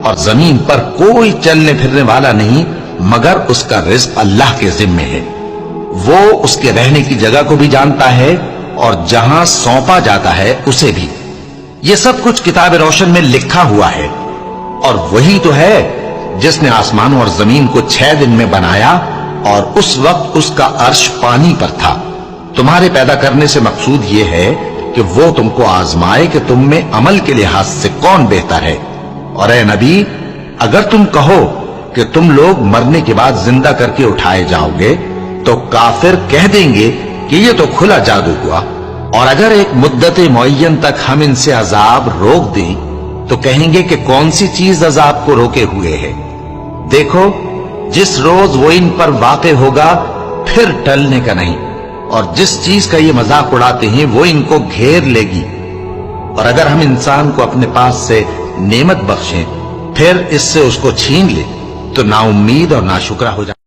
اور زمین پر کوئی چلنے پھرنے والا نہیں مگر اس کا رزق اللہ کے ذمے ہے. وہ اس کے رہنے کی جگہ کو بھی جانتا ہے اور جہاں سونپا جاتا ہے اسے بھی. یہ سب کچھ کتاب روشن میں لکھا ہوا ہے. اور وہی تو ہے جس نے آسمانوں اور زمین کو 6 دن میں بنایا اور اس وقت اس کا عرش پانی پر تھا. تمہارے پیدا کرنے سے مقصود یہ ہے کہ وہ تم کو آزمائے کہ تم میں عمل کے لحاظ سے کون بہتر ہے. اور اے نبی، اگر تم کہو کہ تم لوگ مرنے کے بعد زندہ کر کے اٹھائے جاؤ گے تو کافر کہہ دیں گے کہ یہ تو کھلا جادو ہوا. اور اگر ایک مدت معین تک ہم ان سے عذاب روک دیں تو کہیں گے کہ کون سی چیز عذاب کو روکے ہوئے ہے. دیکھو، جس روز وہ ان پر واقع ہوگا پھر ٹلنے کا نہیں، اور جس چیز کا یہ مذاق اڑاتے ہیں وہ ان کو گھیر لے گی. اور اگر ہم انسان کو اپنے پاس سے نعمت بخشیں پھر اس سے اس کو چھین لے تو نا امید اور ناشکرا ہو جائے.